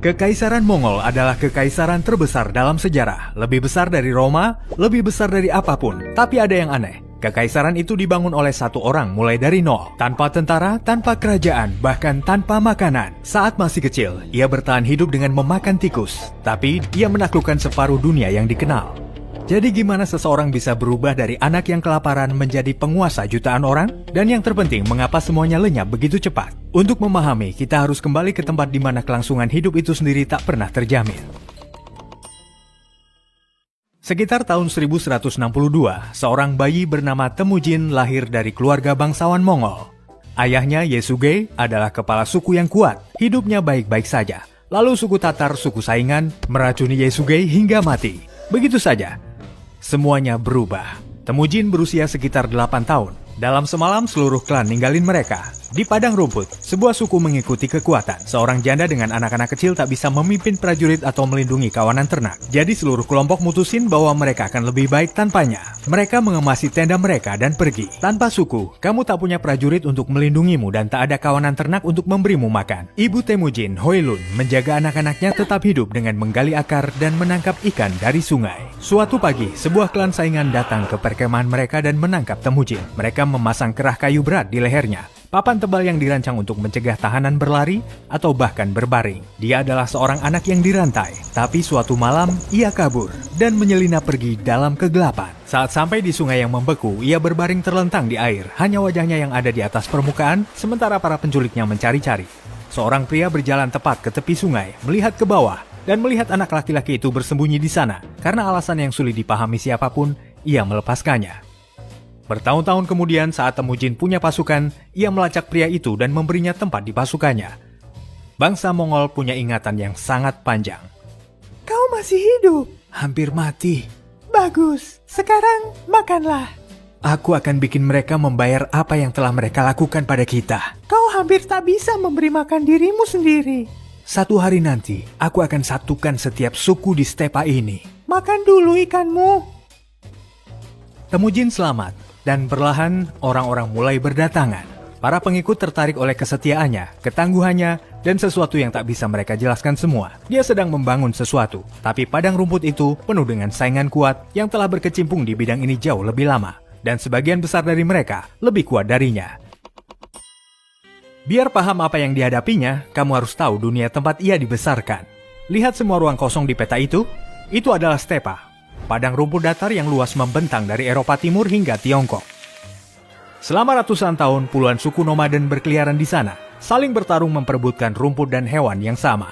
Kekaisaran Mongol adalah kekaisaran terbesar dalam sejarah. Lebih besar dari Roma, lebih besar dari apapun. Tapi ada yang aneh. Kekaisaran itu dibangun oleh satu orang mulai dari nol. Tanpa tentara, tanpa kerajaan, bahkan tanpa makanan. Saat masih kecil, ia bertahan hidup dengan memakan tikus. Tapi, ia menaklukkan separuh dunia yang dikenal. Jadi gimana seseorang bisa berubah dari anak yang kelaparan menjadi penguasa jutaan orang? Dan yang terpenting, mengapa semuanya lenyap begitu cepat? Untuk memahami, kita harus kembali ke tempat di mana kelangsungan hidup itu sendiri tak pernah terjamin. Sekitar tahun 1162, seorang bayi bernama Temujin lahir dari keluarga bangsawan Mongol. Ayahnya, Yesugei, adalah kepala suku yang kuat. Hidupnya baik-baik saja. Lalu suku Tatar, suku saingan, meracuni Yesugei hingga mati. Begitu saja. Semuanya berubah. Temujin berusia sekitar 8 tahun. Dalam semalam seluruh klan ninggalin mereka. Di padang rumput, sebuah suku mengikuti kekuatan. Seorang janda dengan anak-anak kecil tak bisa memimpin prajurit atau melindungi kawanan ternak. Jadi seluruh kelompok mutusin bahwa mereka akan lebih baik tanpanya. Mereka mengemasi tenda mereka dan pergi. Tanpa suku, kamu tak punya prajurit untuk melindungimu dan tak ada kawanan ternak untuk memberimu makan. Ibu Temujin, Hoilun, menjaga anak-anaknya tetap hidup dengan menggali akar dan menangkap ikan dari sungai. Suatu pagi, sebuah klan saingan datang ke perkemahan mereka dan menangkap Temujin. Mereka memasang kerah kayu berat di lehernya. Papan tebal yang dirancang untuk mencegah tahanan berlari atau bahkan berbaring. Dia adalah seorang anak yang dirantai, tapi suatu malam ia kabur dan menyelinap pergi dalam kegelapan. Saat sampai di sungai yang membeku, ia berbaring terlentang di air. Hanya wajahnya yang ada di atas permukaan, sementara para penculiknya mencari-cari. Seorang pria berjalan tepat ke tepi sungai, melihat ke bawah, dan melihat anak laki-laki itu bersembunyi di sana. Karena alasan yang sulit dipahami siapapun, ia melepaskannya. Bertahun-tahun kemudian saat Temujin punya pasukan, ia melacak pria itu dan memberinya tempat di pasukannya. Bangsa Mongol punya ingatan yang sangat panjang. Kau masih hidup? Hampir mati. Bagus, sekarang makanlah. Aku akan bikin mereka membayar apa yang telah mereka lakukan pada kita. Kau hampir tak bisa memberi makan dirimu sendiri. Satu hari nanti, aku akan satukan setiap suku di stepa ini. Makan dulu ikanmu. Temujin selamat. Dan perlahan orang-orang mulai berdatangan. Para pengikut tertarik oleh kesetiaannya, ketangguhannya, dan sesuatu yang tak bisa mereka jelaskan semua. Dia sedang membangun sesuatu, tapi padang rumput itu penuh dengan saingan kuat yang telah berkecimpung di bidang ini jauh lebih lama. Dan sebagian besar dari mereka lebih kuat darinya. Biar paham apa yang dihadapinya, kamu harus tahu dunia tempat ia dibesarkan. Lihat semua ruang kosong di peta itu adalah stepa. Padang rumput datar yang luas membentang dari Eropa Timur hingga Tiongkok. Selama ratusan tahun, puluhan suku nomaden berkeliaran di sana, saling bertarung memperebutkan rumput dan hewan yang sama.